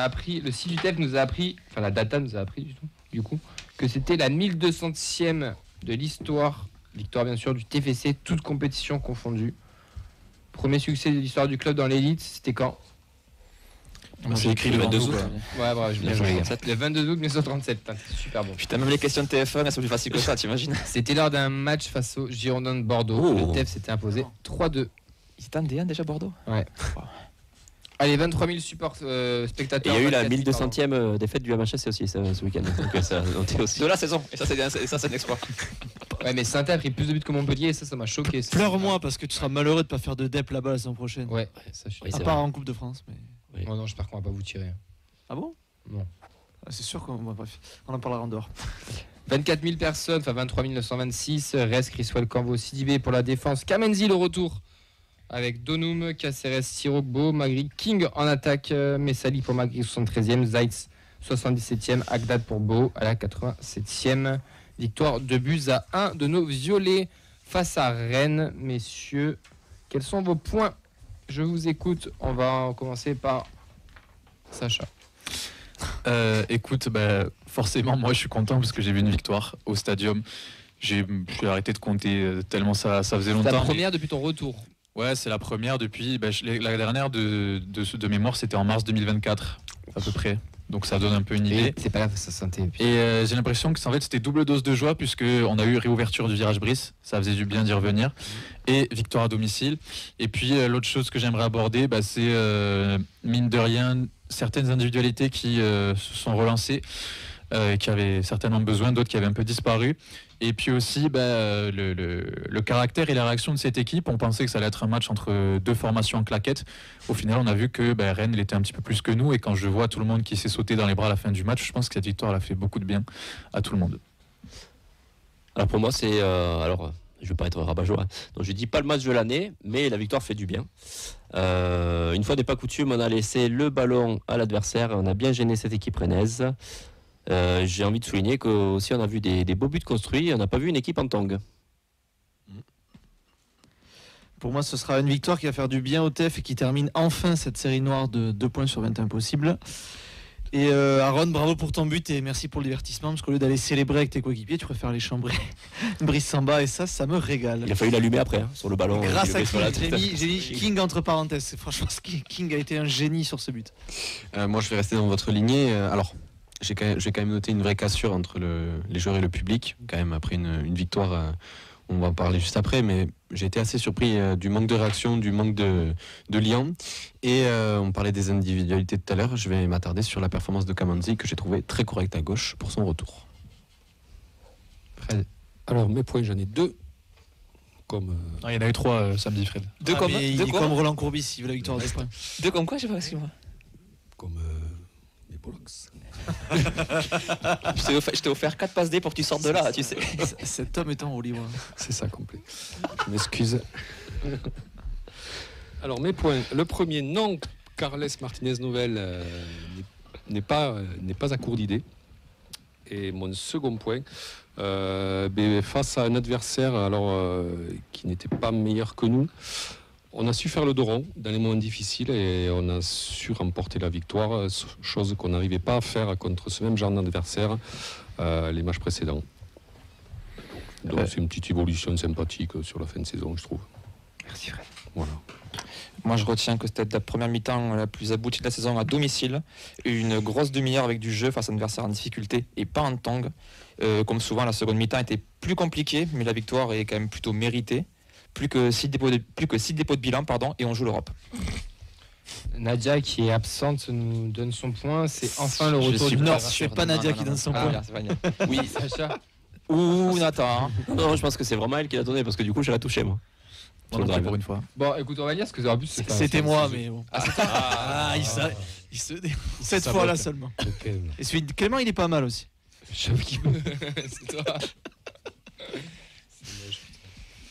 appris, le site du TEF nous a appris, enfin la data nous a appris du coup, que c'était la 1200e de l'histoire, victoire bien sûr du TFC, toutes compétitions confondues. Premier succès de l'histoire du club dans l'élite, c'était quand? Moi j'ai écrit le 22 août. Ouais, bravo, je viens joué. Le 22 août 1937, c'est super bon. Putain, même les questions de TF1, elles sont plus faciles que ça, t'imagines? C'était lors d'un match face au Girondins de Bordeaux. Le TEF s'était imposé 3-2. Ils étaient en D1 déjà, Bordeaux? Ouais. Allez, 23 000 spectateurs. Et il y a eu la 1200e défaite du MHS aussi ce week-end. Donc ça aussi. De la saison. Et ça, c'est un exploit. Ouais, mais Saint-Étienne a pris plus de buts que Montpellier et ça m'a choqué. Pleure-moi parce que tu seras malheureux de ne pas faire de dep là-bas la saison prochaine. Ouais, ça je suis. À part en Coupe de France. Mais... Oui. Oh non, j'espère qu'on va pas vous tirer. Ah bon? Non. Ah, c'est sûr qu'on bref, on en parlera en dehors. 24 000 personnes, enfin 23 926. Reste Criswell, Cambo, Sidibé pour la défense. Kamenzi le retour. Avec Donum, Caceres, Sirogbo, Magri, King en attaque, Messali pour Magri 73e, Zaitz 77e, Agdad pour Beau à la 87e. Victoire 2-1 de nos violets face à Rennes. Messieurs, quels sont vos points? Je vous écoute. On va commencer par Sacha. Écoute, forcément, moi je suis content parce que j'ai vu une victoire au stadium. J'ai arrêté de compter tellement ça faisait longtemps. C'est la première depuis ton retour? Ouais, c'est la première depuis. La dernière de mémoire, c'était en mars 2024, à peu près. Donc ça donne un peu une idée. C'est pas grave, ça sentait. Et j'ai l'impression que en fait, c'était double dose de joie, puisqu'on a eu réouverture du virage Brice. Ça faisait du bien d'y revenir. Et victoire à domicile. Et puis l'autre chose que j'aimerais aborder, c'est mine de rien, certaines individualités qui se sont relancées. Qui avaient certainement besoin, d'autres qui avaient un peu disparu. Et puis aussi le caractère et la réaction de cette équipe. On pensait que ça allait être un match entre deux formations en claquettes. Au final, on a vu que Rennes il était un petit peu plus que nous. Et quand je vois tout le monde qui s'est sauté dans les bras à la fin du match, je pense que cette victoire elle a fait beaucoup de bien à tout le monde. Alors pour moi, c'est... je ne veux pas être rabat-joie. Donc je dis pas le match de l'année, mais la victoire fait du bien. Une fois n'est pas coutume, on a laissé le ballon à l'adversaire. On a bien gêné cette équipe rennaise. J'ai envie de souligner qu'aussi on a vu des beaux buts construits, on n'a pas vu une équipe en tong. Pour moi, ce sera une victoire qui va faire du bien au TEF et qui termine enfin cette série noire de 2 points sur 21 possibles. Et Aaron, bravo pour ton but et merci pour le divertissement, parce qu'au lieu d'aller célébrer avec tes coéquipiers, tu préfères les chambrer. Brice Samba, et ça me régale. Il a fallu l'allumer après, sur le ballon. Grâce à King, j'ai mis King entre parenthèses. Franchement, King a été un génie sur ce but. Moi, je vais rester dans votre lignée. Alors, j'ai quand même noté une vraie cassure entre les joueurs et le public, quand même, après une victoire. On va en parler juste après, mais j'ai été assez surpris du manque de réaction, du manque de lien. Et on parlait des individualités tout à l'heure. Je vais m'attarder sur la performance de Kamenzi, que j'ai trouvé très correcte à gauche pour son retour. Fred. Alors, mes points, j'en ai 2. Comme il y en a eu 3 samedi, Fred. Il est comme Roland Courbis, il veut la victoire des points. 2 comme quoi, je sais pas, excuse-moi. Comme les Bollocks. Je t'ai offert 4 passes D pour que tu sortes de là, tu sais. Cet homme est en Hollywood. C'est ça complet. Je m'excuse. Alors mes points. Le premier, non, Carles Martinez Novel n'est pas à court d'idées. Et mon second point, face à un adversaire qui n'était pas meilleur que nous, on a su faire le dos rond dans les moments difficiles et on a su remporter la victoire, chose qu'on n'arrivait pas à faire contre ce même genre d'adversaire les matchs précédents. Donc c'est une petite évolution sympathique sur la fin de saison, je trouve. Merci Fred. Voilà. Moi, je retiens que c'était la première mi-temps la plus aboutie de la saison à domicile. Une grosse demi-heure avec du jeu face à un adversaire en difficulté et pas en tong. Comme souvent, la seconde mi-temps était plus compliquée, mais la victoire est quand même plutôt méritée. Plus que 6 dépôts de bilan, et on joue l'Europe. Nadia, qui est absente, nous donne son point. C'est enfin le retour du... Non, c'est pas Nadia qui donne son point. Oui, Sacha. Ou Nathan. Non, je pense que c'est vraiment elle qui l'a donné, parce que du coup, je l'ai touché, moi. Pour une fois. Bon, écoute, on va dire, parce que en plus, c'était moi, mais bon. Cette fois-là seulement. Okay. Et celui de Clément, il est pas mal aussi. C'est toi.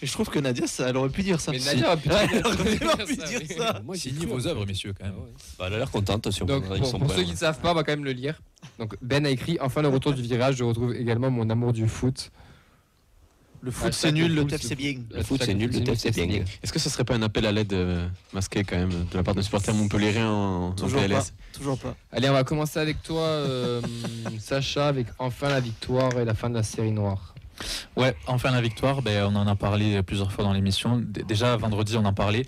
Et je trouve que Nadia, elle aurait pu dire ça. Mais Nadia aurait pu dire ça. Moi, signez vos œuvres, messieurs, quand même. Elle a l'air contente sur donc, pour ceux qui ne savent pas, on va quand même le lire. Donc, Ben a écrit: enfin le retour du virage, je retrouve également mon amour du foot. Le foot c'est nul, le TEF c'est bien. Le foot c'est nul, le TEF c'est bien. Est-ce que ce serait pas un appel à l'aide masqué quand même de la part de supporters montpelliérains en PLS? Toujours pas. Allez, on va commencer avec toi, Sacha, avec enfin la victoire et la fin de la série noire. Ouais, enfin la victoire, on en a parlé plusieurs fois dans l'émission. Déjà vendredi on en parlait.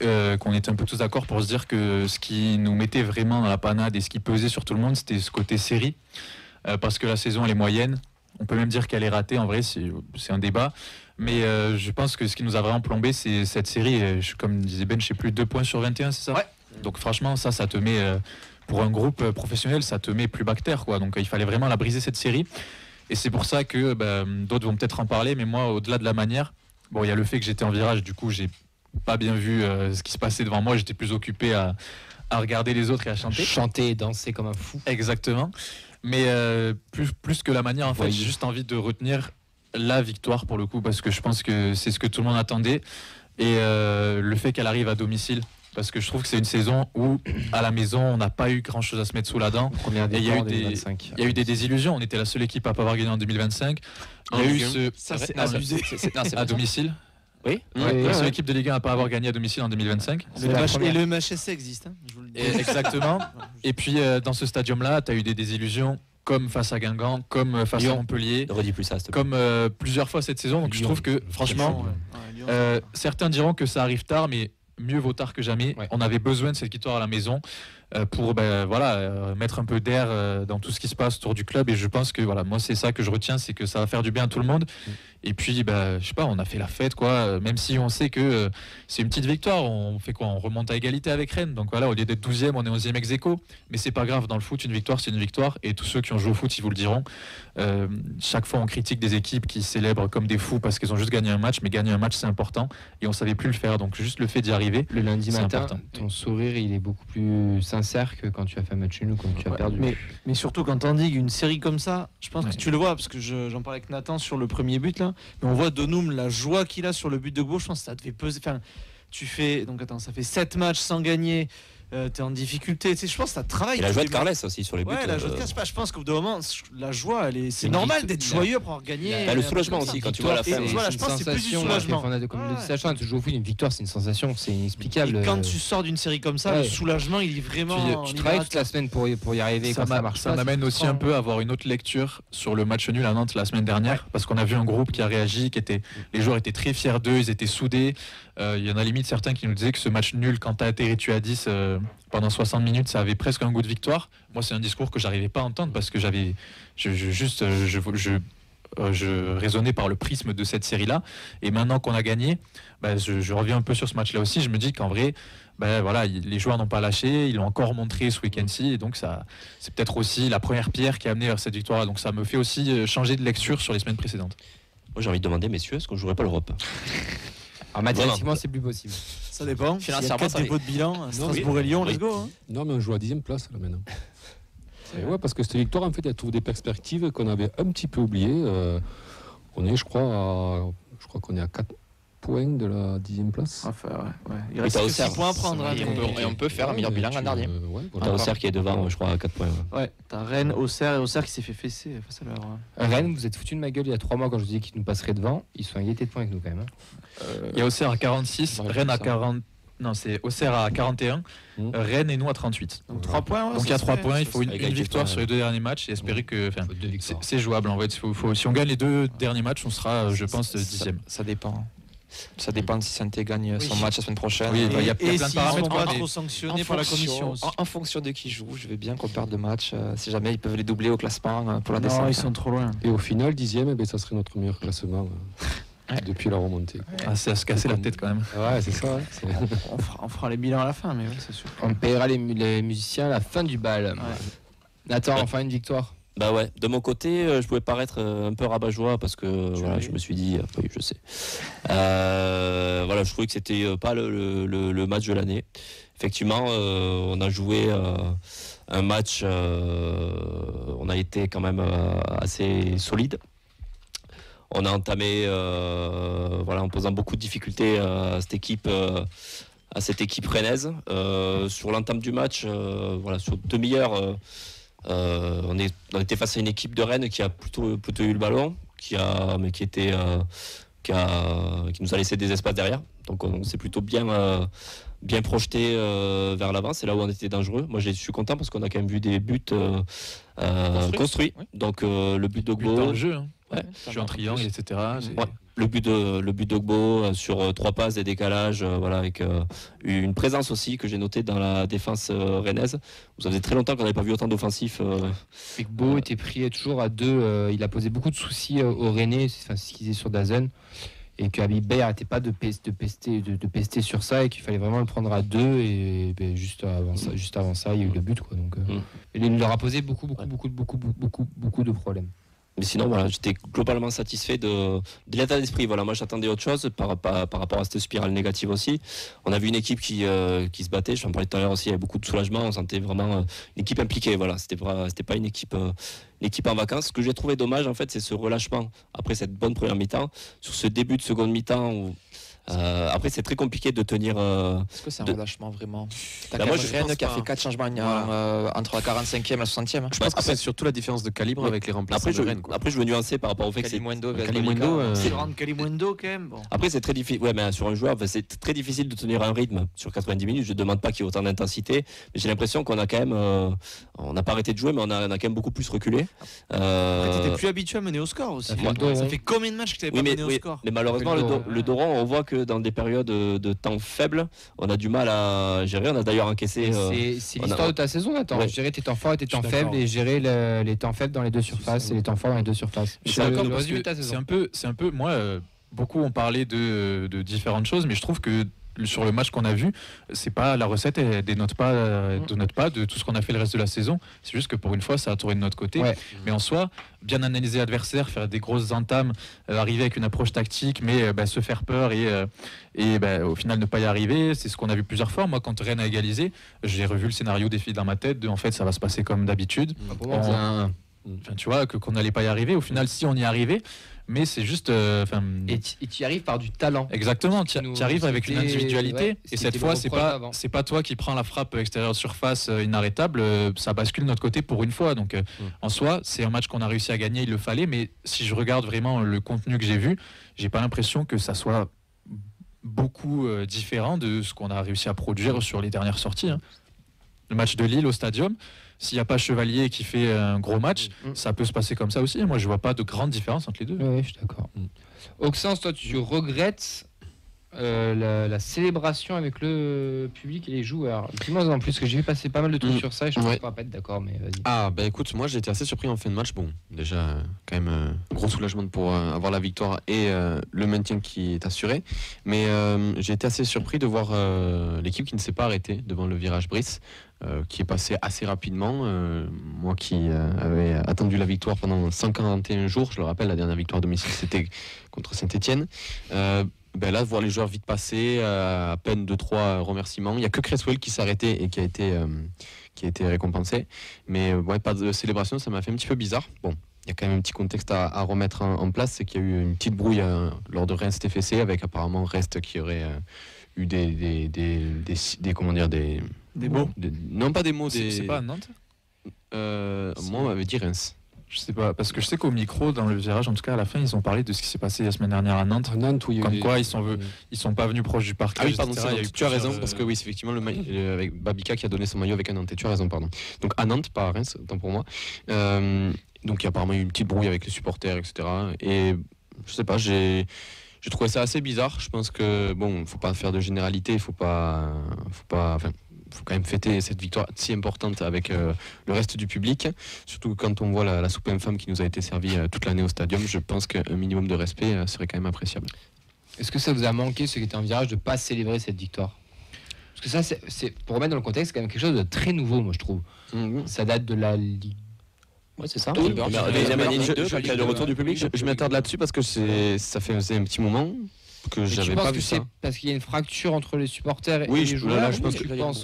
Qu'on était un peu tous d'accord pour se dire que ce qui nous mettait vraiment dans la panade et ce qui pesait sur tout le monde, c'était ce côté série. Parce que la saison elle est moyenne. On peut même dire qu'elle est ratée, en vrai, c'est un débat. Mais je pense que ce qui nous a vraiment plombé, c'est cette série. Comme disait Ben, je sais plus, 2 points sur 21, c'est ça? Ouais. Donc franchement, ça te met, pour un groupe professionnel, ça te met plus bac terre, quoi. Donc il fallait vraiment la briser, cette série. Et c'est pour ça que d'autres vont peut-être en parler, mais moi, au-delà de la manière, il y a le fait que j'étais en virage, du coup, j'ai pas bien vu ce qui se passait devant moi. J'étais plus occupé à regarder les autres et à chanter. Chanter et danser comme un fou. Exactement. Mais plus que la manière, en fait, j'ai juste envie de retenir la victoire pour le coup, parce que je pense que c'est ce que tout le monde attendait. Et le fait qu'elle arrive à domicile, parce que je trouve que c'est une saison où, à la maison, on n'a pas eu grand-chose à se mettre sous la dent. Et il y a eu des désillusions. On était la seule équipe à pas avoir gagné en 2025. Il y a eu c'est abusé à domicile. Oui. La seule équipe de Ligue 1 à pas avoir gagné à domicile en 2025. Le MHSC existe. Je vous le dis. Exactement. Et puis dans ce stadium-là, tu as eu des désillusions comme face à Guingamp, comme face à Montpellier, comme plusieurs fois cette saison. Donc je trouve que franchement, certains diront que ça arrive tard, mais mieux vaut tard que jamais. On avait besoin de cette victoire à la maison pour mettre un peu d'air dans tout ce qui se passe autour du club. Et je pense que moi c'est ça que je retiens, c'est que ça va faire du bien à tout le monde. Et puis je sais pas, on a fait la fête, quoi. Même si on sait que c'est une petite victoire, on fait quoi? On remonte à égalité avec Rennes. Donc voilà, au lieu d'être 12e, on est 11e ex aequo. Mais c'est pas grave, dans le foot, une victoire c'est une victoire. Et tous ceux qui ont joué au foot, ils vous le diront. Chaque fois on critique des équipes qui célèbrent comme des fous parce qu'ils ont juste gagné un match, mais gagner un match c'est important et on savait plus le faire. Donc juste le fait d'y arriver, le lundi matin, important. ton sourire il est beaucoup plus sincère que quand tu as fait un match nul ou quand tu as perdu. Mais surtout quand on dit une série comme ça, je pense que tu le vois, parce que j'en parlais avec Nathan sur le premier but là, mais on voit Donum, la joie qu'il a sur le but de gauche, je pense que ça devait peser. Enfin, ça fait 7 matchs sans gagner. T'es en difficulté, je pense que ça travaille. Et la joie de Carles aussi sur les buts. Ouais, la joie de Carles, je pense qu'au bout d'un moment, la joie, c'est normal d'être joyeux pour avoir gagné. T'as le soulagement aussi quand tu vois la fin. Voilà, je pense que c'est plus du soulagement. Comme le dit Sacha, tu joues au foot, une victoire, c'est une sensation, c'est inexplicable. Et quand tu sors d'une série comme ça, le soulagement, il est vraiment. Tu travailles toute la semaine pour y arriver. Ça marche. Ça m'amène aussi un peu à avoir une autre lecture sur le match nul à Nantes la semaine dernière, parce qu'on a vu un groupe qui a réagi, les joueurs étaient très fiers d'eux, ils étaient soudés. Il y en a limite certains qui nous disaient que ce match nul, quand t'as été réduit à 10 pendant 60 minutes, ça avait presque un goût de victoire. Moi, c'est un discours que j'arrivais pas à entendre parce que je raisonnais par le prisme de cette série-là. Et maintenant qu'on a gagné, je reviens un peu sur ce match-là aussi. Je me dis qu'en vrai, les joueurs n'ont pas lâché, ils l'ont encore montré ce week-end-ci. Et donc, c'est peut-être aussi la première pierre qui a amené vers cette victoire. Donc, ça me fait aussi changer de lecture sur les semaines précédentes. Moi, j'ai envie de demander, messieurs, est-ce qu'on jouerait pas l'Europe? Alors, mathématiquement, c'est plus possible. Ça dépend. Financièrement, il y a 4 dépôts de bilan, Strasbourg et Lyon, let's go. Hein. Non, mais on joue à 10e place là maintenant. Et ouais, parce que cette victoire, en fait, elle trouve des perspectives qu'on avait un petit peu oubliées. On est, je crois qu'on est à 4 points de la 10e place. Enfin, ouais. Il reste 6 points à prendre. Et on peut faire un meilleur bilan l'an dernier. T'as Auxerre qui est devant, je crois, à 4 points. Ouais, t'as Rennes, Auxerre, et Auxerre qui s'est fait fesser face à leur. Rennes, vous êtes foutu de ma gueule il y a 3 mois quand je vous disais qu'ils nous passeraient devant. Ils sont à égalité de points avec nous quand même. Il y a Auxerre à 46, Rennes à 40. Non, c'est Auxerre à 41, Rennes et nous à 38. Donc 3 points. Donc il y a 3 points, il faut une victoire sur les 2 derniers matchs et espérer que c'est jouable. En fait, si on gagne les 2 derniers matchs, on sera, je pense, 10e. Ça dépend. Ça dépend si Saint-Étienne gagne son match la semaine prochaine. Oui, il y a plein de paramètres. Pas trop sanctionnés par la commission. En fonction de qui joue, je vais bien qu'on perde de match. Si jamais ils peuvent les doubler au classement pour la descente. Non, ils sont trop loin. Et au final, 10e, ça serait notre meilleur classement depuis la remontée. C'est à se casser la tête quand même. Ouais, c'est ça. On fera les bilans à la fin, mais oui, c'est sûr. On paiera les musiciens à la fin du bal. Nathan, enfin une victoire. Bah ouais, de mon côté, je pouvais paraître un peu rabat-joie parce que je me suis dit, oui, je sais. Je trouvais que c'était pas le match de l'année. Effectivement, on a joué un match, on a été quand même assez solide. On a entamé, en posant beaucoup de difficultés à cette équipe rennaise. Sur l'entame du match, sur demi-heure. On était face à une équipe de Rennes qui a plutôt eu le ballon, qui nous a laissé des espaces derrière. Donc on s'est plutôt bien projeté vers l'avant. C'est là où on était dangereux. Moi, je suis content parce qu'on a quand même vu des buts construits. Oui. Donc le but But d'Ogbo. dans le jeu, hein. Ouais. Je suis en triangle, etc. Ouais. Le but d'Ogbo sur 3 passes, des décalages, voilà, avec une présence aussi que j'ai notée dans la défense rennaise. Ça faisait très longtemps qu'on n'avait pas vu autant d'offensifs. Beau était pris toujours à 2. Il a posé beaucoup de soucis au Rennais, c'est ce qu'il disait sur DAZN. Et qu'Habib Bey n'arrêtait pas de pester sur ça et qu'il fallait vraiment le prendre à 2. Et juste avant ça, il y a eu le but, quoi. Donc, il leur a posé beaucoup de problèmes. Mais sinon, voilà, j'étais globalement satisfait de l'état d'esprit. Voilà, moi, j'attendais autre chose par rapport à cette spirale négative aussi. On a vu une équipe qui se battait. Je en parlais tout à l'heure aussi. Il y avait beaucoup de soulagement. On sentait vraiment une équipe impliquée. Voilà, c'était pas une équipe en vacances. Ce que j'ai trouvé dommage, en fait, c'est ce relâchement après cette bonne première mi-temps, sur ce début de seconde mi-temps où après, c'est très compliqué de tenir. Est-ce que c'est un relâchement vraiment? T'as quand même Rennes qui a fait 4 changements entre la 45e et la 60e. Je pense que c'est surtout la différence de calibre avec les remplaçants de Rennes. Après, je veux nuancer par rapport au fait que Kalimundo, Kalimundo quand même. Bon. après, c'est très difficile. Ouais, mais sur un joueur, c'est très difficile de tenir un rythme sur 90 minutes. Je ne demande pas qu'il y ait autant d'intensité, mais j'ai l'impression qu'on a quand même, on n'a pas arrêté de jouer, mais on a quand même beaucoup plus reculé. T'étais plus habitué à mener au score aussi. Ça fait combien de matchs que t'avais pas mené au score? Mais malheureusement, le Doran, on voit que dans des périodes de temps faibles, on a du mal à gérer. On a d'ailleurs encaissé. C'est l'histoire de ta saison, Nathan. Ouais. Gérer tes temps forts et tes temps faibles et gérer les temps faibles dans les deux surfaces et les temps forts dans les deux surfaces. Je suis d'accord parce que c'est un peu moi beaucoup ont parlé de différentes choses, mais je trouve que sur le match qu'on a vu, c'est pas la recette, elle dénote pas de tout ce qu'on a fait le reste de la saison. C'est juste que pour une fois, ça a tourné de notre côté. Ouais. Mais en soi, bien analyser l'adversaire, faire des grosses entames, arriver avec une approche tactique, mais se faire peur et au final ne pas y arriver, c'est ce qu'on a vu plusieurs fois. Moi, quand Rennes a égalisé, j'ai revu le scénario défilé dans ma tête. En fait, ça va se passer comme d'habitude. Enfin, tu vois, qu'on n'allait pas y arriver. Au final, si on y arrivait, mais c'est juste. Et tu y arrives par du talent. Exactement, tu y arrives avec une individualité. Ouais, et cette fois, c'est pas toi qui prends la frappe extérieure de surface inarrêtable. Ça bascule de notre côté pour une fois. Donc, en soi, c'est un match qu'on a réussi à gagner. Il le fallait. Mais si je regarde vraiment le contenu que j'ai vu, j'ai pas l'impression que ça soit beaucoup différent de ce qu'on a réussi à produire sur les dernières sorties. Hein. Le match de Lille au Stadium. S'il n'y a pas Chevalier qui fait un gros match, ça peut se passer comme ça aussi. Moi, je vois pas de grande différence entre les deux. Oui, je suis d'accord. Auxence, toi, tu regrettes la célébration avec le public et les joueurs. Dis-moi en plus, que j'ai vu passer pas mal de trucs sur ça et je ne peux pas être d'accord, mais vas-y. Ah, bah écoute, moi j'ai été assez surpris en fin de match. Bon, déjà, quand même, gros soulagement pour avoir la victoire et le maintien qui est assuré. Mais j'ai été assez surpris de voir l'équipe qui ne s'est pas arrêtée devant le virage Brice. Qui est passé assez rapidement. Moi qui avais attendu la victoire pendant 141 jours, je le rappelle, la dernière victoire à domicile c'était contre Saint-Etienne. Là, voir les joueurs vite passer, à peine 2-3 remerciements. Il n'y a que Cresswell qui s'est arrêté et qui a été récompensé. Mais pas de célébration, ça m'a fait un petit peu bizarre. Bon, il y a quand même un petit contexte à remettre en place, c'est qu'il y a eu une petite brouille lors de Reims-TFC avec apparemment Rest qui aurait eu des comment dire des mots non pas des mots c'est pas à Nantes moi on m'avait dit Reims. Je sais pas, parce que je sais qu'au micro, dans le virage, en tout cas à la fin, ils ont parlé de ce qui s'est passé la semaine dernière à Nantes. Comme quoi, ils sont pas venus proches du parquet. Ah oui, pardon, tu as raison, parce que oui, c'est effectivement le maillot avec Babika qui a donné son maillot avec un Nantais. Tu as raison, pardon. Donc à Nantes, pas à Reims, autant pour moi. Donc il y a apparemment eu une petite brouille avec les supporters, etc. Et je sais pas, j'ai trouvé ça assez bizarre. Je pense que bon, faut pas faire de généralité, faut quand même fêter cette victoire si importante avec le reste du public, surtout quand on voit la soupe infâme qui nous a été servie toute l'année au Stadium. Je pense qu'un minimum de respect serait quand même appréciable. Est-ce que ça vous a manqué, ce qui était un virage, de ne pas célébrer cette victoire? Parce que ça, c'est pour remettre dans le contexte, c'est quand même quelque chose de très nouveau, moi je trouve. Ça date de la Ligue. Ouais, c'est ça. Le retour du public, je m'attarde là-dessus parce que ça faisait un petit moment que j'avais pas vu ça. Parce qu'il y a une fracture entre les supporters et les joueurs. Là, je pense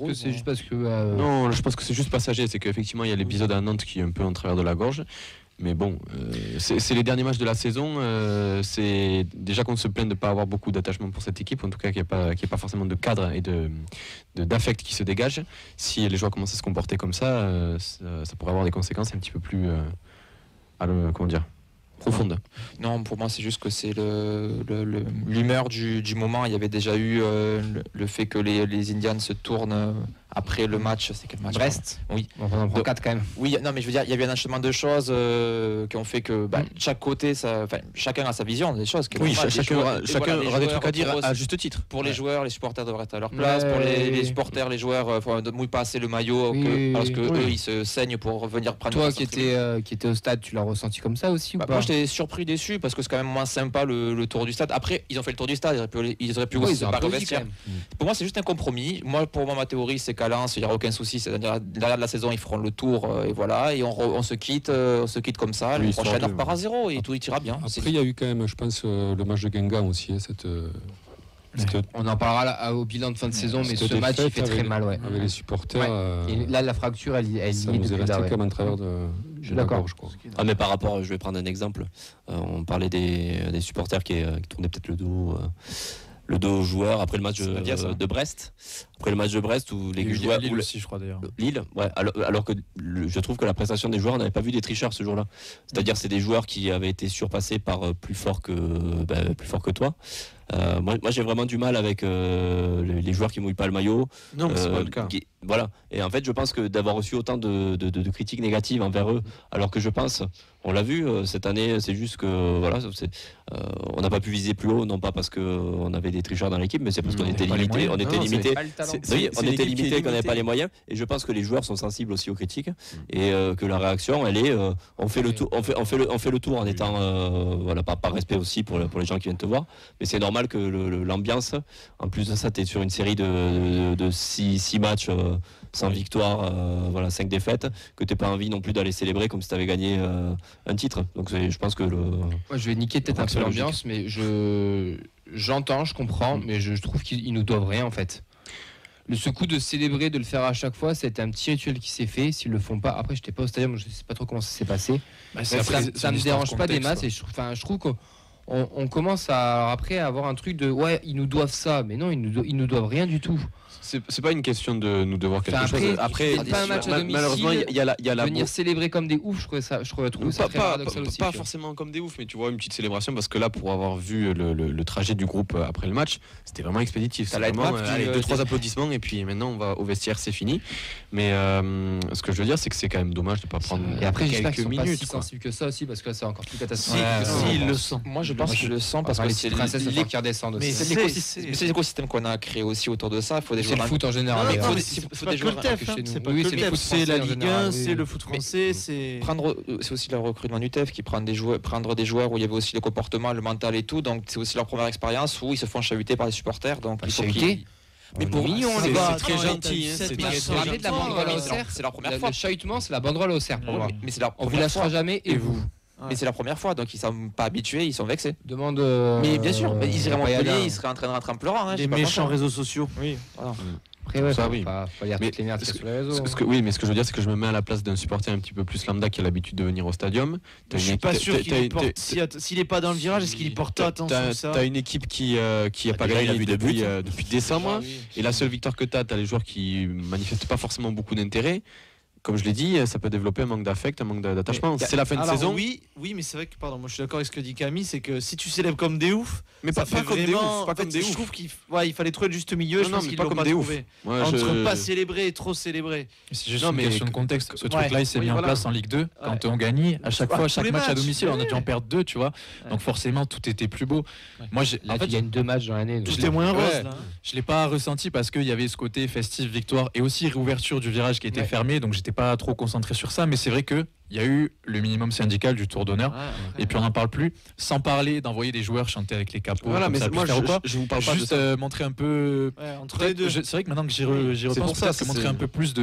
que c'est juste parce que non, je pense que c'est juste passager. C'est qu'effectivement il y a l'épisode à Nantes qui est un peu en travers de la gorge. Mais bon, c'est les derniers matchs de la saison. C'est déjà qu'on se plaint de ne pas avoir beaucoup d'attachement pour cette équipe, en tout cas qu'il n'y ait pas forcément de cadre et d'affect qui se dégage. Si les joueurs commencent à se comporter comme ça, ça pourrait avoir des conséquences un petit peu plus, comment dire, profonde. Non, pour moi, c'est juste que c'est l'humeur du moment. Il y avait déjà eu le fait que les Indians se tournent après le match. C'est quel match? Brest. Oui. On en prend 4 quand même. Oui, non, mais je veux dire, il y avait un enchaînement de choses qui ont fait que chaque côté, chacun a sa vision des choses. Oui, chacun aura des trucs à dire à juste titre. Pour les joueurs, les supporters devraient être à leur place. Pour les supporters, les joueurs ne mouillent pas assez le maillot, parce que eux, ils se saignent pour venir prendre. Toi qui étais au stade, tu l'as ressenti comme ça aussi ou pas? Moi, j'étais surpris, déçu, parce que c'est quand même moins sympa le tour du stade. Après, ils ont fait le tour du stade, ils auraient pu aussi se séparer au vestiaire. Pour moi, c'est juste un compromis. Pour moi, ma théorie, c'est qu'à Lens, il n'y aura aucun souci. C'est-à-dire, derrière la saison, ils feront le tour, et voilà, et on se quitte comme ça. Le prochain heure part à 0 et tout ira bien. Après, il y a eu quand même, je pense, le match de Guingamp aussi. On en parlera au bilan de fin de saison, mais ce match il fait très mal. Avec les supporters. Et là, la fracture, elle y ça est nous est depuis resté là. comme un travers de la gorge, quoi. Mais par rapport, je vais prendre un exemple. On parlait des supporters qui tournaient peut-être le dos aux joueurs après le match de Brest. Après le match de Brest où les joueurs. Lille aussi, je crois d'ailleurs. Lille, ouais. Alors que je trouve que la prestation des joueurs, on n'avait pas vu des tricheurs ce jour-là. C'est-à-dire c'est des joueurs qui avaient été surpassés par plus fort que toi. Moi j'ai vraiment du mal avec les joueurs qui mouillent pas le maillot. Non, mais c'est pas le cas. Voilà. Et en fait, je pense que d'avoir reçu autant de critiques négatives envers eux, alors que je pense, on l'a vu cette année, c'est juste que voilà, on n'a pas pu viser plus haut, non pas parce qu'on avait des tricheurs dans l'équipe, mais c'est parce qu'on était limité. On était limité. On était limité, qu'on n'avait pas les moyens. Et je pense que les joueurs sont sensibles aussi aux critiques et que la réaction, elle est, on fait le tour, on fait le tour en étant, voilà, par respect aussi pour les gens qui viennent te voir. Mais c'est normal que l'ambiance, en plus de ça, tu es sur une série de 6 matchs sans victoire, voilà, 5 défaites, que tu n'as pas envie non plus d'aller célébrer comme si tu avais gagné un titre. Donc je pense que je vais niquer peut-être un peu l'ambiance, mais j'entends, je comprends, mais je trouve qu'ils nous doivent rien en fait. Ce coup de célébrer, de le faire à chaque fois, c'était un petit rituel qui s'est fait. S'ils le font pas, après j'étais pas au stadium, je sais pas trop comment ça s'est passé. Ça me dérange pas des masses et je trouve qu'on commence à avoir un truc de ils nous doivent ça, mais non, ils nous doivent rien du tout. C'est pas une question de nous devoir quelque chose. Après, pas un match à domicile, malheureusement, il y a la venir célébrer comme des oufs, je trouve ça très paradoxal aussi. Pas forcément comme des oufs, mais tu vois, une petite célébration, parce que là, pour avoir vu le trajet du groupe après le match, c'était vraiment expéditif. C'est vraiment 2-3 applaudissements et puis maintenant on va au vestiaire, c'est fini. Mais ce que je veux dire, c'est que c'est quand même dommage de pas prendre et après j'espère qu'ils sont minutes, pas si sensibles que ça aussi, parce que là c'est encore plus catastrophique. Si, ils le sentent. Moi je pense qu'ils le sentent parce que c'est les qui redescendent aussi. C'est l'écosystème qu'on a créé aussi autour de ça. Il faut des joueurs. C'est le foot en général. C'est pas que le TEF, c'est la Ligue 1, c'est le foot français, c'est aussi le recrutement du TEF qui prendre des joueurs où il y avait aussi le comportement, le mental et tout. Donc c'est aussi leur première expérience où ils se font chahuter par les supporters. Donc il faut qu'ils... Mais pour c'est très gentil. C'est la banderole au cerf. C'est leur première fois. Le chahutement, c'est la banderole au cerf pour moi. Mais c'est leur on vous lâchera jamais et vous. Mais c'est la première fois, donc ils sont pas habitués, ils sont vexés. Demande. Mais bien sûr, ils iraient à Montpellier, ils seraient en train de rentrer en pleurant. Les méchants réseaux sociaux. Oui. Voilà. Après, ça, faut dire toutes les merdes sur les réseaux. Mais ce que je veux dire, c'est que je me mets à la place d'un supporter un petit peu plus lambda qui a l'habitude de venir au stadium. Je suis pas sûr s'il est pas dans le virage, est-ce qu'il y porte attention à ça? T'as une équipe qui a pas gagné depuis décembre, et la seule victoire que t'as les joueurs qui manifestent pas forcément beaucoup d'intérêt. Comme je l'ai dit, ça peut développer un manque d'affect, un manque d'attachement. C'est la fin de saison. Oui, mais c'est vrai que, moi je suis d'accord avec ce que dit Camille, c'est que si tu célèbres comme des oufs, mais pas comme des oufs, pas comme des oufs. Je trouve qu'il fallait trouver le juste milieu. Je pense qu'ils l'ont pas trouvé. Entre pas célébrer et trop célébrer. C'est juste une question de contexte. Ce truc-là, il s'est mis en place en Ligue 2 quand on gagnait. À chaque fois, chaque match à domicile, on a dû en perdre 2, tu vois. Donc forcément, tout était plus beau. Moi, en fait, il y a 2 matchs dans l'année. Tout est moins rose. Je l'ai pas ressenti parce qu'il y avait ce côté festif, victoire et aussi réouverture du virage qui était fermé, donc j'étais pas trop concentré sur ça, mais c'est vrai que il y a eu le minimum syndical du tour d'honneur et puis on n'en parle plus, sans parler d'envoyer des joueurs chanter avec les capots. Voilà, mais moi je vous parle pas juste de montrer un peu entre les deux. C'est vrai que maintenant que j'y repense, peut-être que montrer un peu plus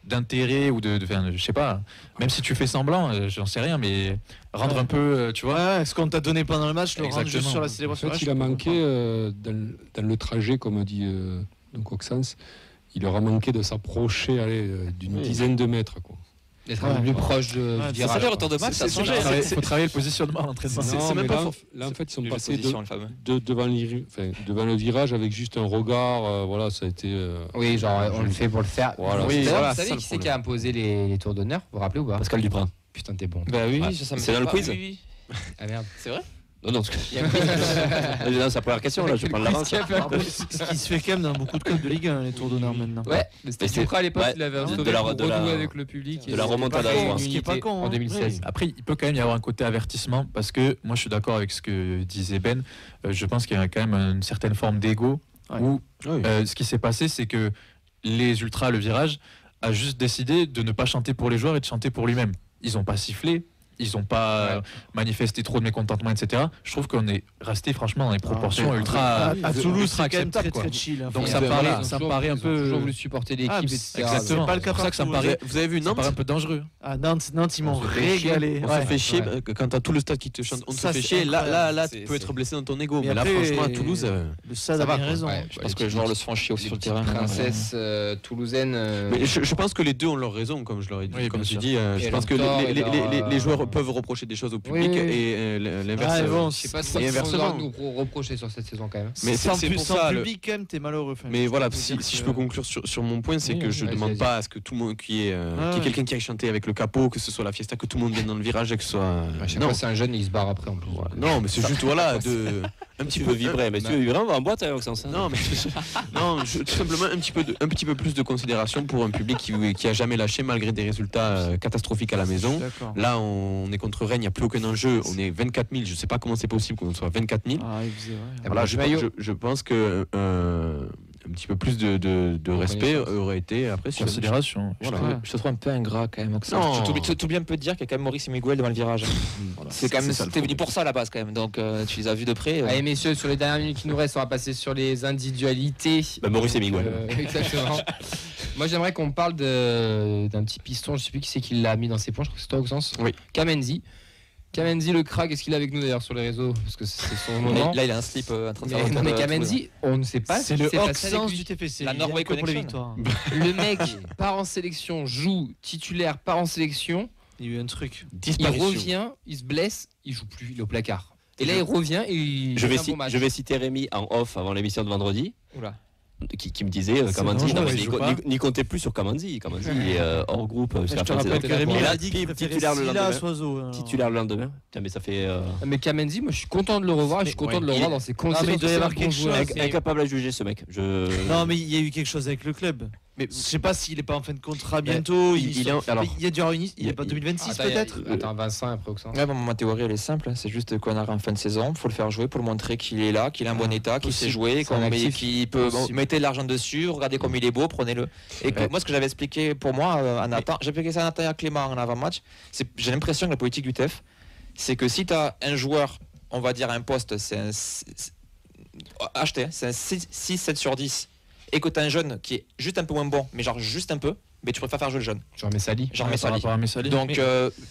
d'intérêt ou je sais pas, même si tu fais semblant, j'en sais rien, mais rendre un peu, tu vois. Ce qu'on t'a donné pendant le match, le rendre juste sur la célébration. En fait, il a manqué dans le trajet, comme dit Coxens, il leur a manqué de s'approcher d'une dizaine de mètres, quoi. D'être plus proche du virage. Ça fait retour de match, ça change. Il faut travailler le positionnement à l'entraînement. Là, en fait, ils sont passés devant le virage avec juste un regard. Voilà, ça a été. Oui, genre, on le fait pour le faire. Voilà. Vous savez qui c'est qui a imposé les tours d'honneur? Vous vous rappelez ou pas? Pascal Duprat. Putain, t'es bon. Bah oui, c'est dans le quiz. Ah merde. C'est vrai? Non, non, c'est la première question, là, je prends l'avance. Ce qui se fait quand même dans beaucoup de clubs de Ligue 1, les tours d'honneur maintenant. Ouais, mais c'était Supra à l'époque, ouais, il avait instauré de la- pour de renouer la- avec le public. de la remontada, ce qui est pas con, en hein. 2016. Après, il peut quand même y avoir un côté avertissement parce que moi, je suis d'accord avec ce que disait Ben. Je pense qu'il y a quand même une certaine forme d'ego Ouais. où Oui. ce qui s'est passé, c'est que les ultras, le virage, a juste décidé de ne pas chanter pour les joueurs et de chanter pour lui-même. Ils n'ont pas sifflé. Ils n'ont pas manifesté trop de mécontentement, etc. Je trouve qu'on est resté franchement dans les proportions ultra À Toulouse, ultra c'est quand même acceptables, très quoi. très chill. hein. Donc Ils ça ont paraît- toujours- ça ils ont paraît un peu- toujours voulu supporter l'équipe, Ah, mais etc. exactement. c'est pas le cas C'est pour ça que ça me partout. paraît, Vous avez vu ça Nantes paraît un peu dangereux. Ah, Nantes, ils m'ont On se fait chier. régalé. On Ouais. se fait chier Ouais. quand t'as tout le stade qui te chante. On te Ça, fait c'est chier. Là, incroyable. tu peux être blessé dans ton ego. Mais Mais là, après, franchement, à Toulouse. Le stade Ça a va, bien quoi. raison. Ouais, Je pense que les joueurs le se font chier aussi Les sur le petites terrain. princesses toulousaines. Mais je pense que les deux ont leur raison, comme je leur ai dit. Oui, comme bien tu sûr. dis, Et je pense que leur tort et les joueurs leur, peuvent reprocher des choses au public oui, oui. et l'inverse. Ah, bon, Je sais pas et si on inversement. va nous reprocher sur cette saison quand même. Mais sans c'est plus, pour sans ça, public, quand même, t'es malheureux. Enfin, Mais voilà, peux si dire je que- peux conclure sur mon point, c'est Oui, que je vas-y, demande vas-y. pas à ce que tout le monde qu'il y ait quelqu'un qui aille chanter avec le capot, que ce soit la fiesta, que tout le monde vienne dans le virage et que ce soit. À chaque Non, fois, c'est un jeune et il se barre après en plus. Voilà. Non, mais c'est juste voilà un petit Tu peu peux vibrer, mais tu veux vibrer, on va en boîte avec Maxence. Non, mais non, tout simplement un petit peu plus de considération pour un public qui a jamais lâché malgré des résultats catastrophiques à la maison. D'accord. Là, on est contre Rennes, il n'y a plus aucun enjeu. On est 24 000. Je ne sais pas comment c'est possible qu'on soit 24 000. Ah, il faisait, ouais. Voilà, bon, je pense que un petit peu plus de respect aurait été apprécié. Considération. Voilà. Je te trouve un peu ingrat quand même. Non. Tu oublies un peu de dire qu'il y a quand même Maurice et Miguel devant le virage. Voilà. C'est quand même, ça le t'es venu problème. pour ça à la base quand même. Donc tu les as vus de près. Allez messieurs, sur les dernières minutes qui nous restent, on va passer sur les individualités. Bah, Maurice et Miguel. Exactement. Moi j'aimerais qu'on parle d'un petit piston, je sais plus qui c'est qui l'a mis dans ses points, je crois que c'est toi Auxence. Oui. Kamenzi. Kamenzi le crack, est-ce qu'il est avec nous d'ailleurs sur les réseaux? Parce que c'est son moment. Là, il a un slip en train de faire Mais, le non tour mais de Kamenzi, on ne sait pas C'est ce le qui s'est passé avec Auxence lui. du TFC. La il vient Norway que pour les Connection. victoires. Le mec part en sélection, joue titulaire, part en sélection, Il y a eu un truc. il Disparition. revient, il se blesse, il joue plus, il est au placard. Et là il revient et il Je fait vais, un bon match. je vais citer Rémi en off avant l'émission de vendredi, Oula. qui me disait C'est Kamanzi, dangereux, non, mais il joue pas. n'y comptez plus sur Kamanzi. Kamanzi est hors groupe. Je te rappelle que Rémi Et là, a dit qu'il titulaire le préférait Silla à lendemain. Soiseau. hein. Titulaire le lendemain. Tiens, mais ça fait. Mais Kamenzi, moi je suis content de le revoir et je suis content de le revoir dans ses conditions. mais il doit y avoir quelque chose. Incapable à juger ce mec. Non, mais il y a eu quelque chose avec le club. Mais Je sais pas s'il est pas en fin de contrat bientôt. il est alors, Il y a dû avoir une. Il est pas il- 2026 peut-être. Attends, Vincent après Auxence. Ouais, bon, ma théorie elle est simple, c'est juste qu'on arrive en fin de saison, il faut le faire jouer pour le montrer qu'il est là, qu'il est en bon état, qu'il sait possible. jouer, C'est un actif. qu'il peut Possible. mettre de l'argent dessus, regardez comme il est beau, prenez-le. Et que, moi ce que j'avais expliqué pour moi à Nathan, j'ai expliqué ça à Nathan et à Clément en avant-match, j'ai l'impression que la politique du TEF, c'est que si tu as un joueur, on va dire à un poste, c'est un acheté, hein, c'est un 6-7 sur 10, et que tu as un jeune qui est juste un peu moins bon, mais genre juste un peu, mais tu préfères faire jouer le jeune. Genre Messali. Genre Par Messali. rapport à Messali. Donc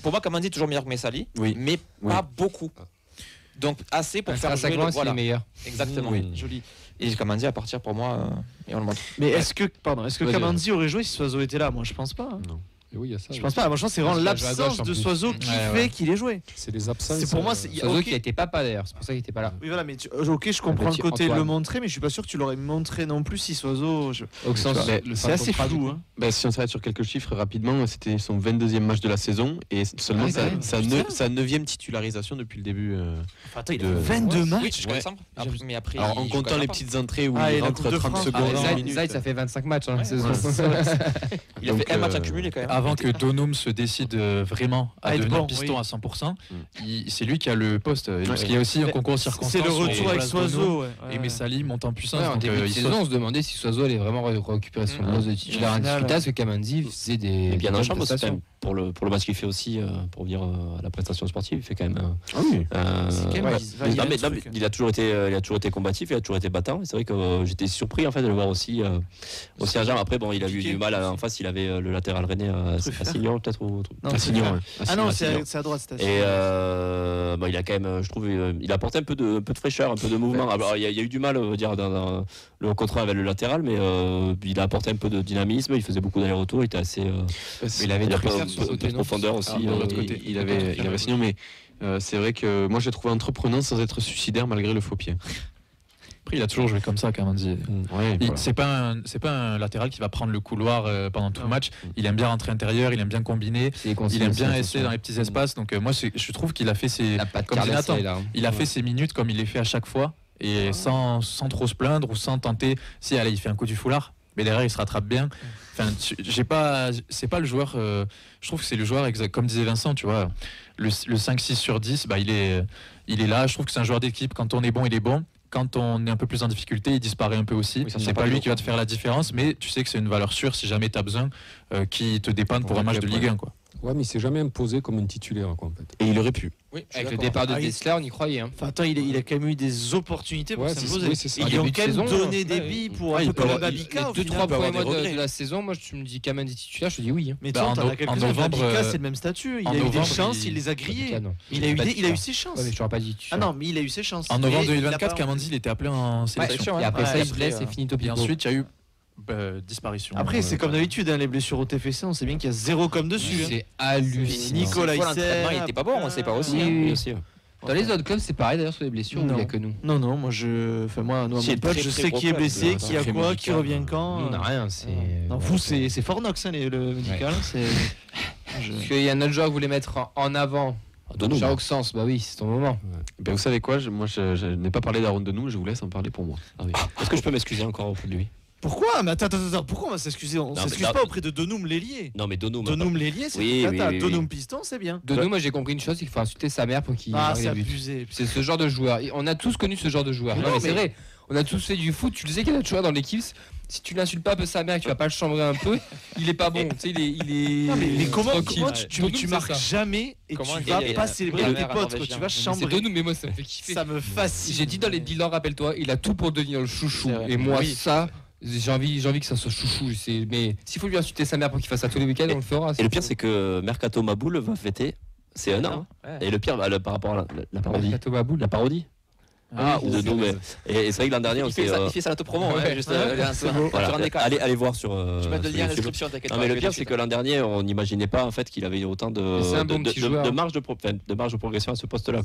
pour moi Kamandi est toujours meilleur que Messali, Oui. mais Oui. pas beaucoup. Donc assez pour faire jouer Intrinsèquement, le, c'est le voilà, meilleur. exactement. Oui. Joli. Et Kamandi à partir pour moi et on le montre. Mais est-ce que Vas-y. Kamenzi aurait joué si Soiseau était là? Moi je pense pas. hein. Oui, il y a ça. Je pense pas. Moi je pense que c'est vraiment Je la joue à l'absence gauche, en de plus. Soiseau qui Ouais, fait ouais. qu'il ait joué. C'est les absences. C'est pour moi, c'est- Soiseau ok. qui était pas d'ailleurs, c'est pour ça qu'il était pas là. Oui voilà, mais ok, je comprends le petit côté de le Antoine. montrer, mais je suis pas sûr que tu l'aurais montré non plus si Soiseau. Auxence. C'est assez flou. Hein. Ben, si on s'arrête sur quelques chiffres rapidement, c'était son 22e match de la saison et seulement Ah, quand même. sa 9e titularisation depuis le début. Enfin, attends, il De- a 22 Oui, matchs. jusqu'à décembre. Après, mais après Alors il en joue comptant quand les même petites entrées où Ah, et il la rentre Coupe de 30 France. secondes, Ah, 20 Zaid, minutes. Zaid, ça fait 25 matchs hein, Ouais, saison. Il a Donc, fait un match accumulé quand même. Avant que Donum se décide vraiment à Ah, être devenir bon, piston oui. à 100%, c'est lui qui a le poste. Parce qu'il y a aussi un concours circonstance. C'est le sur retour la avec place Donum. Soiseau. ouais. Et Messali monte en puissance. Ouais, en donc, début de il saison, saute. on se demandait si Soiseau allait vraiment récupérer son poste de titulaire Au final, indiscutable, parce que Kamenzi faisait des. Et bien des en bonnes chambre aussi, quand prestations. même, pour le match qu'il fait aussi, pour revenir à la prestation sportive, il fait quand même. Ah oui. C'est quand même- Ouais. il y a Non, mais, un non, mais truc. il a toujours été combatif, il a toujours été battant. Et c'est vrai que j'étais surpris en fait de le voir aussi à Jean. Après bon, il a eu Piqué. du mal en face, il avait le latéral rennais à Signon peut-être ou Non, Ah, c'est Signon, vrai. ouais. Ah non, Signon. c'est à droite, c'est à Et bon, il a quand même, je trouve, il a apporté un peu de fraîcheur, un peu de mouvement. Alors, il y a eu du mal, on va dire, dans le contrat avec le latéral, mais il a apporté un peu de dynamisme. Il faisait beaucoup d'allers-retours, il était assez. Il avait Il a des pas sur le côté, de non profondeur aussi. de l'autre côté. Il avait Signon, mais c'est vrai que moi je l'ai trouvé entreprenant sans être suicidaire malgré le faux pied. Après, il a toujours joué comme ça, Kamandi. Ouais, voilà. C'est pas un latéral qui va prendre le couloir pendant tout le match. Il aime bien rentrer intérieur, il aime bien combiner, il aime bien essayer dans les petits espaces. Donc moi, je trouve qu'il a fait ses, comme dit Nathan, il a fait ses minutes comme il les fait à chaque fois et sans trop se plaindre ou sans tenter. Si allez, il fait un coup du foulard, mais derrière il se rattrape bien. Enfin, c'est pas le joueur. Je trouve que c'est le joueur comme disait Vincent, tu vois, le 5-6 sur 10, bah il est là. Je trouve que c'est un joueur d'équipe. Quand on est bon, il est bon. Quand on est un peu plus en difficulté, il disparaît un peu aussi. Oui, c'est pas lui qui va te faire la différence, mais tu sais que c'est une valeur sûre si jamais tu as besoin qui te dépanne pour un match de Ligue 1. Quoi. Ouais, mais il s'est jamais imposé comme un titulaire, quoi, en fait. Et il aurait pu. Oui, Avec le départ de Dessler, on y croyait. Hein. Enfin, attends, il a quand même eu des opportunités pour s'imposer. Oui, c'est ça. Ils ont Début quand de même saison, donné des billes pour un peu comme Babica. Les 2-3 premiers mois de la saison, moi, tu me dis Kamandi titulaire, je te dis oui. Hein. Mais tu vois, t'en as quelques-uns. Babica, c'est le même statut. Il a eu des chances, il les a grillés. Il a eu ses chances. Ouais, mais je t'aurais pas dit. Ah non, mais il a eu ses chances. En novembre 2024, Kamandi, il était appelé en sélection. Et après ça, il se blesse et finit au Et ensuite, il y a eu disparition. Après, c'est comme d'habitude, les blessures au TFC, on sait bien qu'il y a 0 comme dessus. C'est hallucinant. Nicolas l'entraînement, il était pas bon, on sait pas aussi. Dans les autres clubs, c'est pareil d'ailleurs sur les blessures, il n'y a que nous. Non, moi, mon pote, je sais qui est blessé, qui a quoi, qui revient quand. On n'a rien. Non, vous, c'est Fornox, le médical. Parce qu'il y a un autre joueur que vous voulez mettre en avant. Jacques Sens, bah oui, c'est ton moment. Ben, vous savez quoi, moi je n'ai pas parlé d'Aaron Denou, je vous laisse en parler pour moi. Ah oui. Est-ce que je peux m'excuser encore auprès de lui? Pourquoi? Mais attends, pourquoi on va s'excuser? On s'excuse pas auprès de Donoum l'ailier. Non, mais Donoum. Donoum l'ailier, c'est oui, Donoum piston, c'est bien. Donoum, moi j'ai compris une chose, c'est qu'il faut insulter sa mère pour qu'il marque c'est des buts. abusé. C'est ce genre de joueur. On a tous connu ce genre de joueur. Non, mais c'est vrai. On a tous fait du foot. Tu le sais qu'il y a des joueurs dans l'équipe. Si tu l'insultes pas un peu sa mère, et que tu vas pas le chambrer un peu, il est pas bon. Tu sais, il est. Non, mais comment tranquille. tu marques jamais et tu vas pas célébrer avec tes potes, tu vas chambrer. C'est Donoum, mais moi ça me fait kiffer. Ça me fascine. J'ai dit dans les bilans, rappelle-toi, il a tout pour devenir le chouchou. Et moi, ça. J'ai envie que ça soit chouchou. Mais s'il faut lui insulter sa mère pour qu'il fasse ça tous les week-ends, on le fera. Et le pire, c'est que Mercato Maboul va fêter. C'est un an. Et le pire, par rapport à la parodie. Mercato Maboul. La parodie. Et c'est vrai que l'an dernier, il fait ça l'auto-promo. Allez voir sur. Je vais te le lien en description, t'inquiète pas. Mais le pire, c'est que l'an dernier, on n'imaginait pas en fait qu'il avait autant de marge de progression à ce poste-là.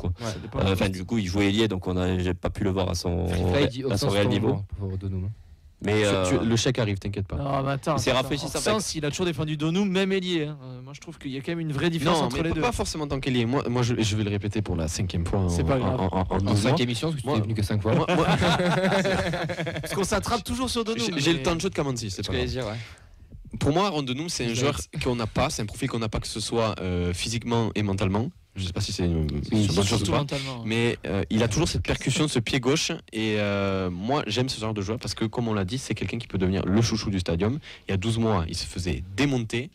Du coup, il jouait ailier, donc j'ai pas pu le voir à son réel niveau. Mais le chèque arrive, t'inquiète pas. Non, mais attends. C'est rafraîchissant. Il a toujours défendu Donoum, même ailier. Moi, je trouve qu'il y a quand même une vraie différence entre les deux. Pas forcément tant qu'ailier. Moi, je vais le répéter pour la 5e fois. C'est pas grave. En 5 émissions, parce que tu n'es venu que 5 fois. Parce qu'on s'attrape toujours sur Donoum. J'ai le temps de jeu de Kamandi, c'est pas grave. Pour moi, Aaron Denou, c'est un joueur qu'on n'a pas, c'est un profil qu'on n'a pas, que ce soit physiquement et mentalement. Je ne sais pas si c'est une bonne chose ou pas, mais il a toujours cette percussion de ce pied gauche. Et moi, j'aime ce genre de joueur parce que, comme on l'a dit, c'est quelqu'un qui peut devenir le chouchou du stadium. Il y a 12 mois, il se faisait démonter.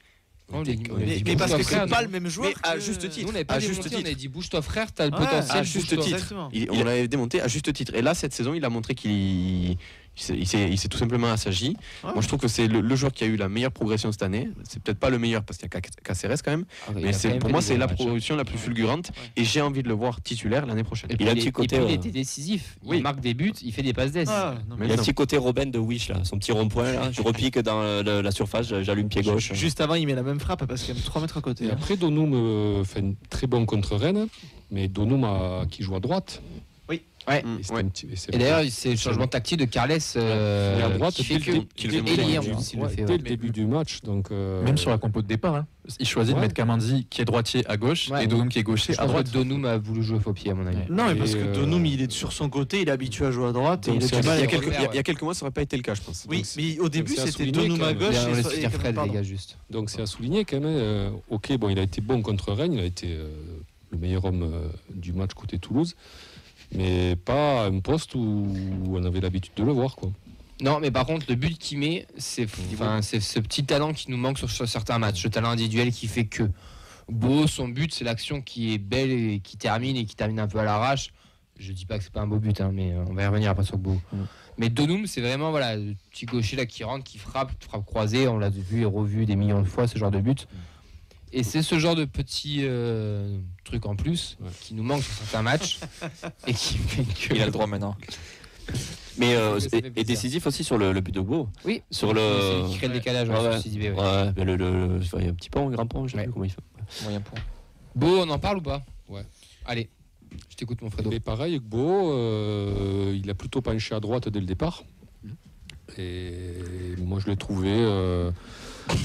Mais parce que c'est pas le même joueur. Mais à juste titre. Nous, on n'avait pas démonté, on avait dit bouge-toi frère, t'as le potentiel. À juste titre. On l'avait démonté à juste titre. Et là, cette saison, il a montré qu'il s'est tout simplement assagi. Moi, je trouve que c'est le joueur qui a eu la meilleure progression cette année. C'est peut-être pas le meilleur parce qu'il y a Caceres quand même. Mais pour moi, c'est la progression la plus fulgurante. Et j'ai envie de le voir titulaire l'année prochaine. Il a un petit côté. Il était décisif. Il marque des buts, il fait des passes d'ess. Il a un petit côté Robben de Wish, là. Son petit rond-point, là. Je repique dans la surface, j'allume pied gauche. Juste avant, il met la même frappe parce qu'il y a 3 mètres à côté. Après, Donoum fait une très bonne contre Rennes. Mais Donoum qui joue à droite. Ouais. Et d'ailleurs, c'est le changement de tactique de Carles à droite qui fait dès le début du match. Donc, même sur la compo de départ, il choisit de mettre Kamandi qui est droitier à gauche et Donoum qui est gaucher à droite. Donoum a voulu jouer faux pied à mon avis. Non, mais parce que Donoum il est sur son côté, il est habitué à jouer à droite. Il y a quelques mois, ça n'aurait pas été le cas, je pense. Oui, mais au début c'était Donoum à gauche et Fred, les gars, juste. Donc c'est à souligner quand même. Ok, bon, il a été bon contre Rennes, il a été le meilleur homme du match côté Toulouse. Mais pas un poste où on avait l'habitude de le voir, quoi. Non, mais par contre, le but qu'il met, c'est ce petit talent qui nous manque sur certains matchs. Le talent individuel qui fait que Beau, son but, c'est l'action qui est belle et qui termine un peu à l'arrache. Je dis pas que c'est pas un beau but, mais on va y revenir après sur Beau. Mais Donoum, c'est vraiment le petit gaucher là qui rentre, qui frappe croisée. On l'a vu et revu des millions de fois, ce genre de but. Et c'est ce genre de petit truc en plus qui nous manque sur certains matchs et qui fait que... Il a le droit maintenant. Mais et décisif aussi sur le but de Beau. Oui. Sur le. C'est lui qui crée le décalage. Il y a un petit pont, un grand pont, je sais plus comment il fait. Moyen pont. Beau, on en parle ou pas? Ouais. Allez. Je t'écoute, mon Fredo. Mais pareil, Gbo, il a plutôt penché à droite dès le départ. Et moi, je l'ai trouvé,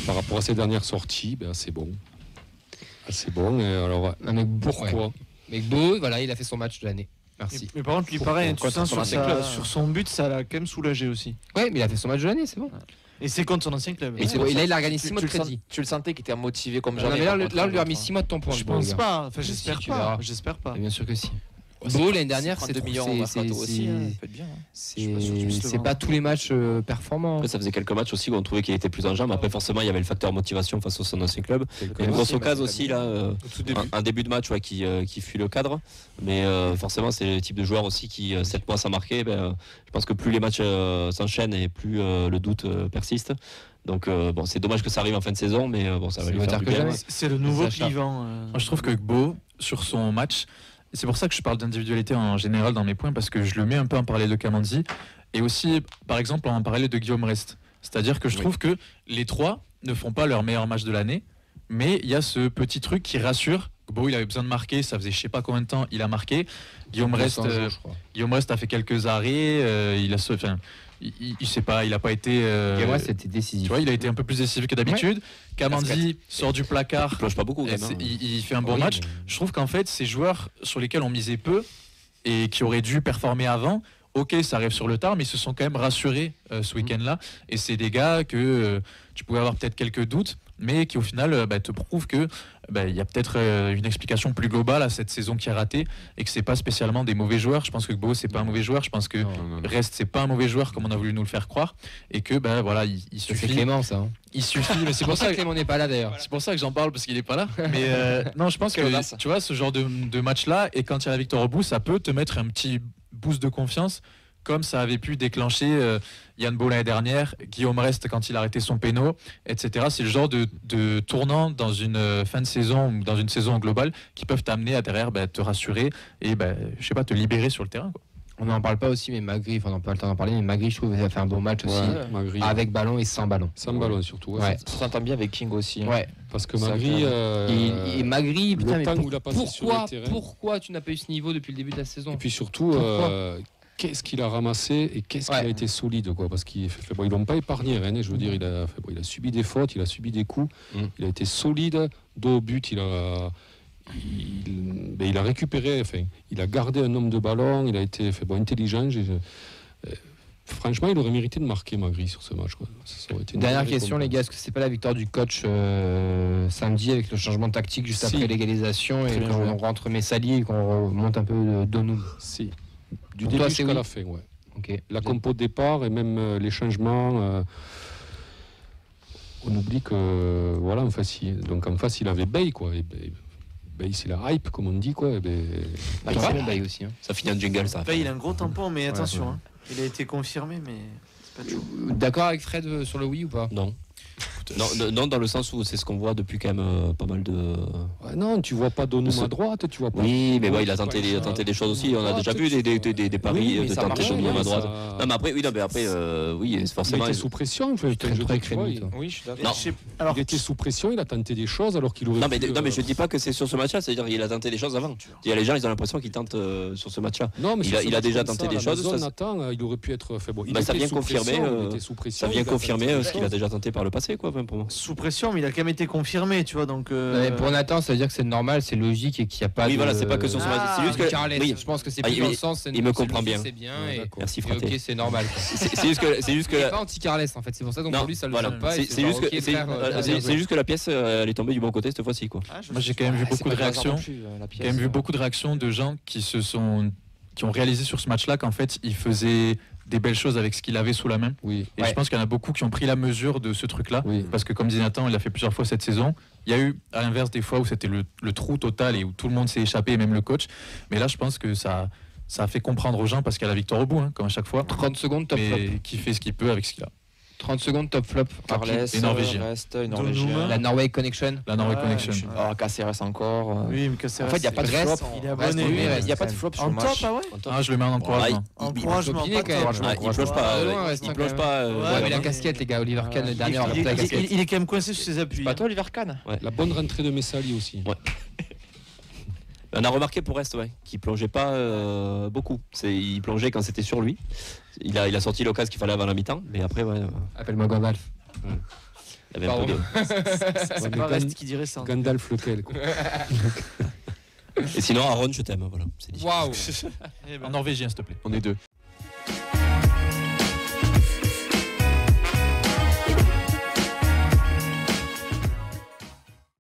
par rapport à ses dernières sorties, assez bon. Assez bon. Et alors, pourquoi Mais Gbo, voilà, il a fait son match de l'année. Merci. Mais par contre, lui, pareil, tu sens sur son but, ça l'a quand même soulagé aussi. Ouais, mais il a fait son match de l'année, c'est bon. Et c'est contre son ancien club. Et là, il a gagné 6 mois de crédit. Tu le sentais qu'il était motivé comme Non, jamais. mais là, on lui a mis 6 mois de tampon. Je pense pas. Enfin, Si, j'espère tu pas. verras. J'espère pas. Bien sûr que si. Gbo, l'année dernière, c'est 2 millions, ça aussi, ça peut être bien. c'est pas tous les matchs performants. Après, ça faisait quelques matchs aussi où on trouvait qu'il était plus en jambes. Après, forcément, il y avait le facteur motivation face au son ancien club. Il y a une grosse occasion aussi, là, un début de match qui fut le cadre. Mais forcément, c'est le type de joueur aussi qui, 7 mois sans marquer. Je pense que plus les matchs s'enchaînent et plus le doute persiste. Donc, c'est dommage que ça arrive en fin de saison, mais ça va lui faire du bien. C'est le nouveau clivant. Moi, je trouve que Gbo, sur son match, c'est pour ça que je parle d'individualité en général dans mes points, parce que je le mets un peu en parallèle de Kamanzi, et aussi, par exemple, en parallèle de Guillaume Rest. C'est-à-dire que je trouve que les trois ne font pas leur meilleur match de l'année, mais il y a ce petit truc qui rassure. Gbo, il avait besoin de marquer, ça faisait je sais pas combien de temps, il a marqué. Guillaume Rest a fait quelques arrêts, il sait pas, il a pas été. Guillaume Rest était décisif. Tu vois, il a été un peu plus décisif que d'habitude. Kamanzi sort du placard. Il plonge pas beaucoup. Il fait un bon match. Je trouve qu'en fait, ces joueurs sur lesquels on misait peu et qui auraient dû performer avant, ok, ça arrive sur le tard, mais ils se sont quand même rassurés ce week-end-là. Et c'est des gars que tu pouvais avoir peut-être quelques doutes, mais qui au final te prouvent que il y a peut-être une explication plus globale à cette saison qui a raté et que c'est pas spécialement des mauvais joueurs. Je pense que Gbo c'est pas un mauvais joueur. Je pense que Rest c'est pas un mauvais joueur comme on a voulu nous le faire croire et que il suffit. C'est Clément ça. Il suffit, mais c'est pour ça que Clément n'est pas là d'ailleurs. C'est pour ça que j'en parle parce qu'il est pas là. Mais non, je pense que tu vois ce genre de match-là et quand il y a la victoire au bout, ça peut te mettre un petit boost de confiance. Comme ça avait pu déclencher Yann Beau l'année dernière, Guillaume Rest quand il a arrêté son péno, etc. C'est le genre de tournant dans une fin de saison ou dans une saison globale qui peuvent t'amener à derrière te rassurer et je sais pas, te libérer sur le terrain, quoi. On n'en parle pas aussi, mais Magri, on n'a pas le temps d'en parler, mais Magri, je trouve qu'il a fait un bon match aussi, Magri, avec ballon et sans ballon. Sans ballon surtout. Ouais. Ça s'entend bien avec King aussi. Ouais. Parce que Magri, et Magri, putain, mais pourquoi tu n'as pas eu ce niveau depuis le début de la saison? Et puis surtout, qu'est-ce qu'il a ramassé et qu'est-ce qu'il a été solide, quoi. Parce qu'ils l'ont pas épargné, Rennes. Je veux dire, il a subi des fautes, il a subi des coups, il a été solide, dos au but, il a récupéré, il a gardé un nombre de ballon, il a été intelligent. Franchement, il aurait mérité de marquer Magri sur ce match, quoi. Ça aurait été une dernière question, les gars, est-ce que c'est pas la victoire du coach samedi avec le changement de tactique juste après l'égalisation et qu'on rentre Messali et qu'on remonte un peu Donum? Si. Du début jusqu'à la fin, ouais. Okay. La compo de départ et même les changements. On oublie que en face, il avait Bay, quoi. Et Bay, c'est la hype, comme on dit, quoi. Et c'est bon Bay aussi. Hein. Ça finit en jingle, ça. Bay, il a un gros tampon, mais attention, hein. Il a été confirmé, mais c'est pas tout. D'accord avec Fred sur le oui ou pas? Non. Non, dans le sens où c'est ce qu'on voit depuis quand même pas mal de. Non, tu vois pas Donum à droite, tu vois pas. Oui, mais il a tenté des choses aussi. On a déjà vu des paris de tenter Donum à droite. Non, mais après, forcément. Il était sous pression. Oui, je suis d'accord. Il était sous pression, il a tenté des choses alors qu'il aurait. Non, mais je dis pas que c'est sur ce match-là. C'est-à-dire qu'il a tenté des choses avant. Les gens, ils ont l'impression qu'il tente sur ce match-là. Non, mais il a déjà tenté des choses. Il aurait pu être fait. Ça vient confirmer. Ça vient confirmer ce qu'il a déjà tenté par le passé, quoi. Sous pression, mais il a quand même été confirmé, tu vois. Donc pour Nathan, ça veut dire que c'est normal, c'est logique et qu'il n'y a pas. Oui, voilà, c'est pas que sur ce match. C'est juste que. Je pense que c'est plus dans le sens. Il me comprend bien. C'est bien. Merci, Fraté. Ok, c'est normal. C'est juste que. Il n'est pas anti-Carles en fait. C'est pour ça donc pour lui ça le gêne pas. C'est juste que la pièce elle est tombée du bon côté cette fois-ci, quoi. Moi j'ai quand même vu beaucoup de réactions. J'ai quand même vu beaucoup de réactions de gens qui ont réalisé sur ce match-là qu'en fait il faisait des belles choses avec ce qu'il avait sous la main. Oui. Et je pense qu'il y en a beaucoup qui ont pris la mesure de ce truc-là. Oui. Parce que comme disait Nathan, il l'a fait plusieurs fois cette saison. Il y a eu, à l'inverse, des fois où c'était le trou total et où tout le monde s'est échappé, et même le coach. Mais là, je pense que ça a fait comprendre aux gens parce qu'il y a la victoire au bout, comme à chaque fois. 30 secondes, top flop. Mais qui fait ce qu'il peut avec ce qu'il a. 30 secondes, top flop. Carles, Rest, Norvégien. La Norway Connection. La Norway Connection. Caceres encore. Oui, mais Caceres. En fait, il n'y a pas de flop. Il est abonné. Il n'y a pas de flop sur le match. Je le mets en encouragement. Encouragement, il plonge pas. Ouais, mais la casquette, les gars, Oliver Kahn, le dernier a porté la casquette. Il est quand même coincé sur ses appuis. Pas toi, Oliver Kahn. La bonne rentrée de Messali aussi. On a remarqué pour Rest, qu'il plongeait pas beaucoup. Il plongeait quand c'était sur lui. Il a sorti l'occasion qu'il fallait avant la mi-temps, mais après, Appelle-moi Gandalf. il y avait un peu de... C'est pas Rest qui dirait ça. Gandalf lequel quoi. Et sinon, Aaron, je t'aime. Voilà, c'est dit. Waouh. En norvégien, s'il te plaît. On est deux.